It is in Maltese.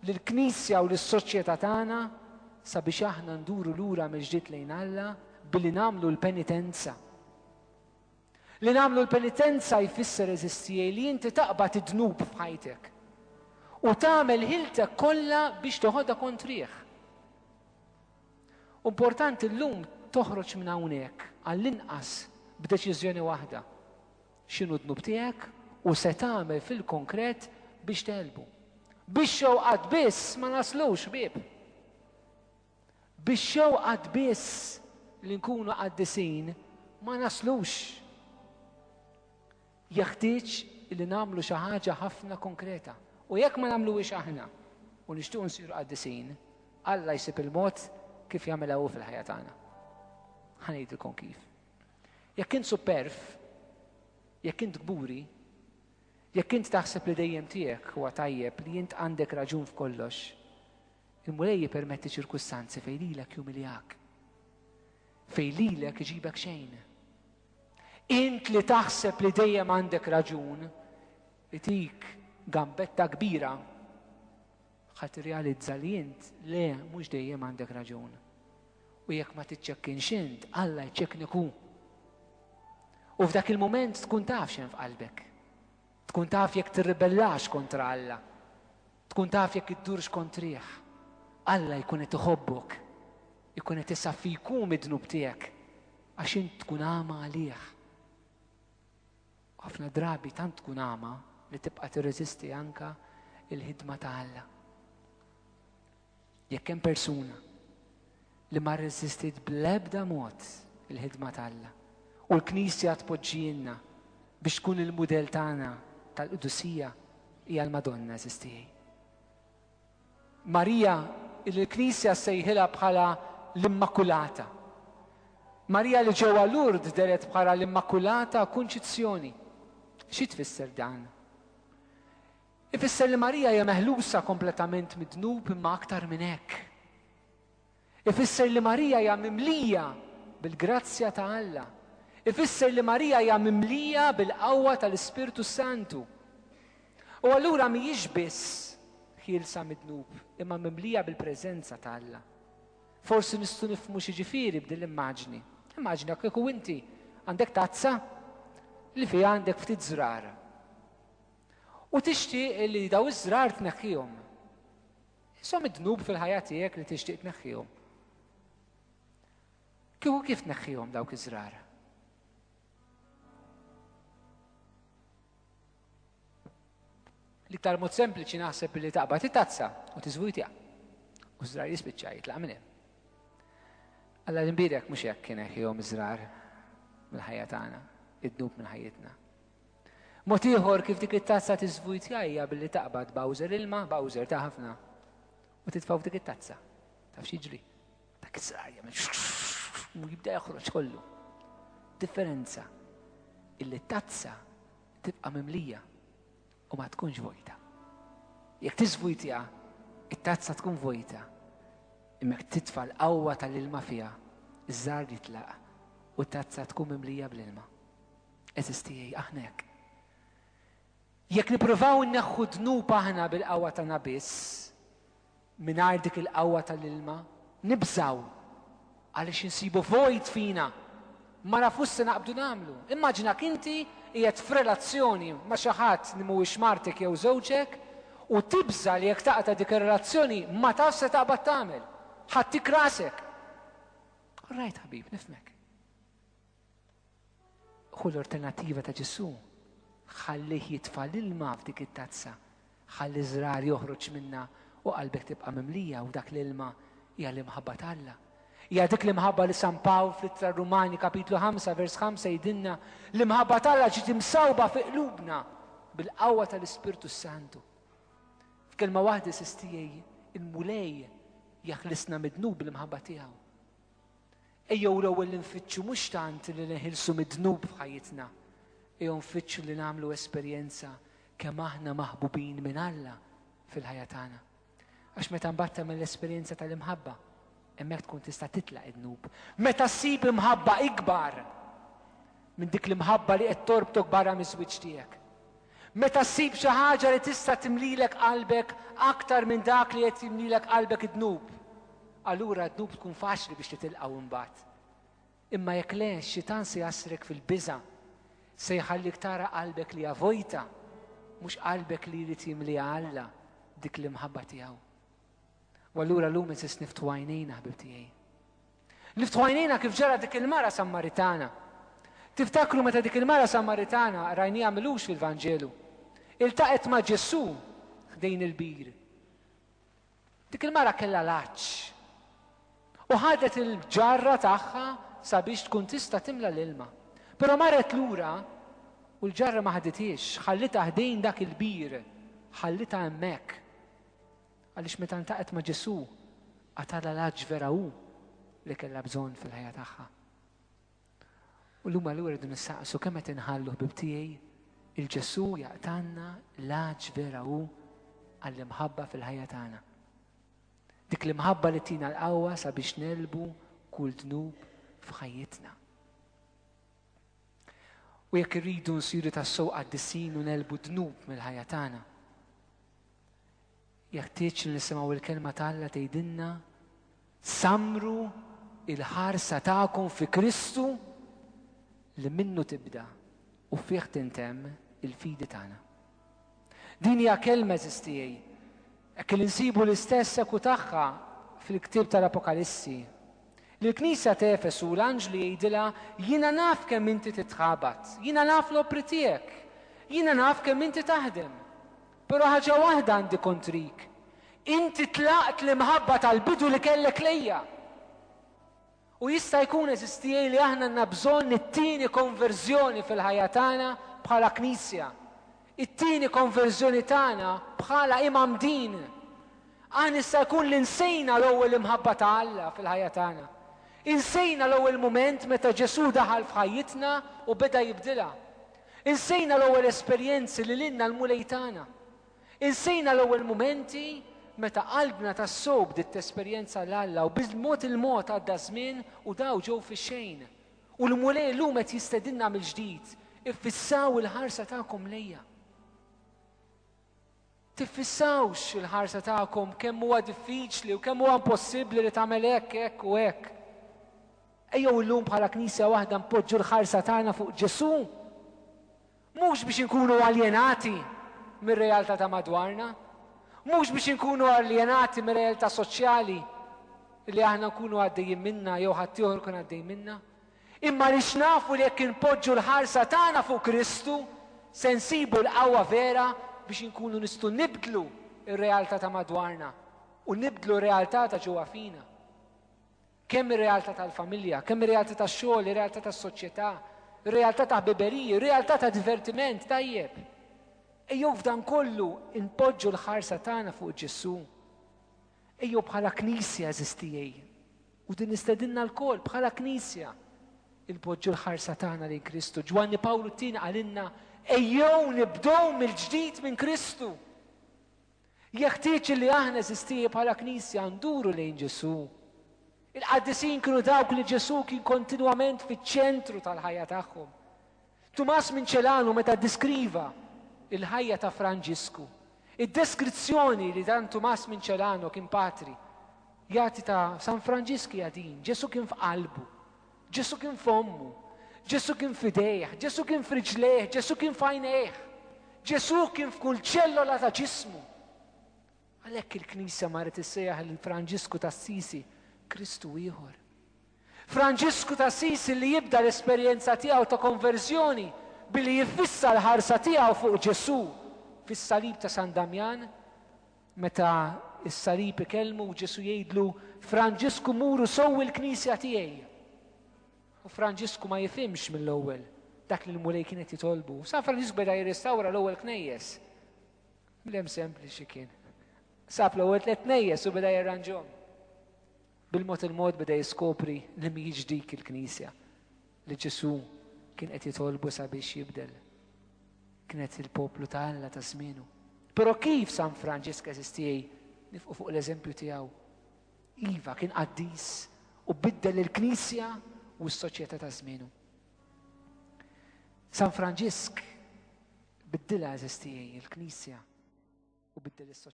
lill-Knisja u lis-soċjetà tagħna sabiex aħna nduru lura mill-ġdid lejn Alla billi nagħmlu l-penitenza. Li nagħmlu l-penitenza jfisser eżistijej li inti taqbad id-dnub f'ħajtek u tagħmel ħiltek kollha biex toħodha kontrih. Importanti llum toħroġ minn hawnhekk għall-inqas b'deċiżjoni waħda. X'inhu d-dnub tiegħek u se tagħmel fil-konkret biex telbu. Biex xewqat biss ma naslux bib. Biex xewqat biss li nkunu qaddisin ma naslux. Jeħtieġ li nagħmlu xi ħaġa ħafna konkreta. U jekk ma nagħmluhiex aħna u nixtiequ nsiru qaddisin, Alla jsib il-mod kif jagħmilha hu fil-ħajja tagħna. Ħanejdilkom kif. Jekk int superf, jekk int gburi, jekk int taħseb li dejjem tiegħek huwa tajjeb li int għandek raġun f'kollox, il-Mulej jippermetti ċirkustanzi fejn lilek jumiljak, fejn lilek iġibek xejn. Int li taħseb li dejjem għandek raġun, itik gambetta kbira, ħadd irrealizza li int le mhux dejjem għandek raġun. U jekk ma tiċċekkinx int, Alla jċekknik hu. U f'dak il-mument tkun taf x'hemm f'qalbek. Tkun taf jekk tirribellax kontra Alla. Tkun taf jekk iddurx kontrih. Alla jkun qed iħobbok, jkun qed isaffikum id-dnub tiegħek għax int tkun għama għalih. Ħafna drabi tant tkun għama li tibqa' tirreżisti anke il-ħidma ta' Alla. Jekk hemm persuna li ma rreżistit bl-ebda mod il-ħidma ta' Alla u l-Knisja tpoġġilna biex tkun il-mudell tagħna tal-Qudusija hija l-Madonna eżistijej. Marija il-Knisja sejħilha bħala l-Immakulata. Marija li ġewwa Lourdes deret bħala l-Immakulata Kunċizzjoni. Xi tfisser dan? Ifisser li Marija hija meħlusa kompletament mid-dnub imma aktar minn hekk. Ifisser li Marija hija mimlija bil-grazzja ta' Alla. Ifisser li Marija hija mimlija bil-qawwa tal-Ispirtu Santu. U allura mhijiex biss ħielsa mid-dnub, imma mimlija bil-preżenza ta' Alla. Forsi nistgħu nifhmu xi ġifieri b'din l-immaġni. Immaġina kieku inti għandek tazza li fiha għandek ftit żrar. U tixtieq li daw iż-żrar tneħħihom. Isom id-dnub fil-ħajja tiegħek li tixtieq tneħħihom. Kieku kif tneħħihom dawk iż-żrar? L-iktar mod sempliċi naħseb li taqbad it-tazza u tiżvujtha. U żrar jispiċċa jitlaq minn hemm. Alla l-imbirek mhux hekk kien neħħihom iż-żrar mill-ħajja tagħna, id-dnub minn ħajjitna. Mod ieħor kif dik it-tazza tiżvujtha hija billi taqbad bawżer ilma, bawżer ta' ħafna, u titfgħu f'dik it-tazza. Taf x'jiġri? Dak iż-żrar jagħmel u jibda joħroġ kollu. Differenza illi t-tazza tibqa' mimlija u ma tkunx vojta. Jekk tiżvujtha, it-tazza tkun vojta. Imma titfa' l-qawwa tal-ilma fiha, iż-żar jitlaq u t-tazza tkun mimlija bl-ilma. Eżistijej aħna hekk. Jekk nippruvaw inneħħu dnub aħna bil-qawwa tagħna biss, mingħajr dik il-qawwa tal-ilma, nibżgħu għaliex insibu vojt fina. Ma nafux se naqbdu nagħmlu. Immaġinak inti qiegħed f'relazzjoni ma' xi ħadd li mhuwiex martek jew żewġek u tibża li jekk taqta' dik ir-relazzjoni ma taf se taqbad tagħmel. Ħaddtik rasek. Alright ħabib, nifhmek. Hu l-alternattiva ta' Ġesu. Ħallih jitfa' l-ilma f'dik it-tazza. Ħalli żrar joħroġ minnha u qalbek tibqa' mimlija u dak l-ilma hija l-imħabba ta' Alla. Hija dik l-imħabba li San Pawl fl-Ittra Rumani kapitlu 5 vers 5 jgħidilna l-imħabba ta' Alla ġiet imsawba fi qlubna bil-qawwa tal-Ispirtu Santu. F'kelma waħda sistijej il-Mulej jaħlisna mid-dnub bil-imħabba tiegħu. Ejjew l-ewwel li nfittxu mhux tant li neħilsu mid-dnub f'ħajjitna, ejjew nfittxu li nagħmlu esperjenza kemm aħna maħbubin minn Alla fil-ħajja tagħna. Għax meta mbagħad tagħmel l-esperjenza tal-imħabba, hemmhekk tkun tista' titlaq id-dnub. Meta ssib imħabba ikbar minn dik l-imħabba li qed torbtok barra miż-żwieġ tiegħek. Meta ssib xi ħaġa li tista' timlilek qalbek aktar minn dak li qed jimlilek qalbek id-dnub, allura d-dnub tkun faċli biex titilqgħu imbagħad. Imma jekk le x-xitan se jasrek fil-biża', se jħallik tara qalbek li avojta, mhux qalbek li jrid jimliha Alla dik l-imħabba tiegħu. U allura llum insis niftu għajnejna ħbib tiegħi. Niftu għajnejna kif ġara dik il-mara Sammaritana. Tiftakru meta dik il-mara Sammaritana rajnija milux fil-Vanġelu. Iltaqet ma' Ġesu ħdejn il-bir. Dik il-mara kellha laċċ. U ħadet il-ġarra tagħha sabiex tkun tista' timla l-ilma. Però marret lura u l-ġarra ma ħaditiex, ħallitha ħdejn dak il-bir, ħallitha hemmhekk. Għaliex meta ntaqet ma' Ġesu għatala laġġ vera hu li kellha bżonn fil-ħajja tagħha. U llum allura rridu nissaqsu kemm qed inħallu ħbib tiegħi il-Ġesu jaqtanna laġġ vera hu għall-imħabba fil-ħajja tagħna. Dik l-imħabba li tina l-qawwa sabiex nelbu kull dnub f'ħajjitna. U jekk irridu nsiru tas-sew qaddisin u nelbu dnub mill-ħajja tagħna, jeħtieġ li nisimgħu il-kelma tal-Alla tgħidilna samru il-ħarsa tagħkom fi Kristu li minnu tibda u fih tintemm il-fidi tagħna. Din hija kelma tiegħi. Hekk li nsibu l-istess eku tagħha fil-ktieb tal-Apokalissi. L-Knisja ta' Efesu l-Anġli jgħidilha jiena naf kemm inti titħabat, jiena naf l-opri tiegħek, jiena naf kemm inti taħdem. Però ħaġa waħda għandi kontrik. Inti tlaqt l-imħabba tal-bidu li kellek lejja. U jista' jkun eżistijej li aħna għandna bżonn it-tieni konverżjoni fil-ħajja tagħna bħala Knisja. It-tieni konverżjoni tagħna bħala imam din. Aħna jista' jkun li nsejna l-ewwel imħabba ta' Alla fil-ħajja tagħna. Insejna l-ewwel mument meta Ġesu daħal f'ħajjitna u beda jibdilha. Insejna l-ewwel esperjenzi li lilna l-mulej tagħna. Insejna l-ewwel mumenti meta qalbna tas-sew bdiet tesperjenza l-Alla u bil-mod il-mod għadda żmien u daw ġew fix-xejn. U l-mulej llum qed jistedinna mill-ġdid. Iffissaw il-ħarsa tagħkom lejja. Tiffissawx il-ħarsa tagħkom kemm huwa diffiċli u kemm huwa impossibbli li tagħmel hekk u hekk. Ejjew illum bħala Knisja waħda npoġġu l-ħarsa tagħna fuq Ġesu. Mhux biex inkunu aljenati mir-realtà ta' madwarna. Mhux biex inkunu aljenati mir-realtà soċjali li aħna nkunu għaddejjin minnha jew ħadd ieħor ikun għaddej minnha. Imma li xnafu li jekk inpoġġu l-ħarsa tagħna fuq Kristu se nsibu l-qawwa vera biex inkunu nistgħu nibdlu r-realtà ta' madwarna u nibdlu r-realtà ta' ġewwa fina. Kemm ir-realtà tal-familja, kemm ir-realtà tax-xogħol, ir-realtà tas-soċjetà, ir-realtà ta' ħbiberiji, ir-realtà ta' divertiment tajjeb. Ejjew f'dan kollu inpoġġu l-ħarsa tagħna fuq Ġesu. Ejjew bħala Knisja eżistijej. U din nistedinna l-koll bħala Knisja. Inpoġġu l-ħarsa tagħna lejn Kristu. Ġwanni Pawlu t-tieni għalinna ejjew nibdew mill-ġdid minn Kristu. Jeħtieġ li aħna eżistijej bħala Knisja nduru lejn Ġesu. Il-qaddisin kienu dawk li Ġesu kien kontinwament fiċ-ċentru tal-ħajja tagħhom. Tumas minn Ċelanu meta ddiskriva il-ħajja ta' Franġisku. Id-deskrizzjoni li dan Tumas minn Ċelano kien patri jagħti ta' San Franġiski għadin. Ġesu kien f'qalbu, Ġesu kien f'ommu, Ġesu kien f'idejh, Ġesu kien f'riġlejh, Ġesu kien f'għajnejh, Ġesu kien f'kull ċellola ta' ġismu. Għalhekk il-Knisja marret issejjaħ lil Franġisku tas-Sisi Kristu ieħor. Franġisku tas-Sisi li jibda l-esperjenza tiegħu ta' konverżjoni billi jiffissa l-ħarsa tiegħu fuq Ġesu fis-salib ta' San Damjan, meta s-salib ikellmu u Ġesu jgħidlu Franġisku muru sewwi l-Knisja tiegħi. U Franġisku ma jifhimx mill-ewwel dak li l-mulej kienet jitolbu. San Franġisku beda jirrestawra l-ewwel knejjes. Mlem sempliċi kien. Sab l-ewwel tliet knejjes u beda jirranġhom. Bil-mod il-mod beda jiskopri li mhijiex dik il-Knisja li Ġesu kien qed jitolbu sabiex jibdel. Kienet il-poplu ta' Alla ta' żmienu. Però kif San Franġisk eżistijej nifqu fuq l-eżempju tiegħu. Iva kien qaddis u biddel il-Knisja u s-soċjetà ta' żmienu. San Franġisk biddilha eżisti il-Knisja u biddil is-soċjetà.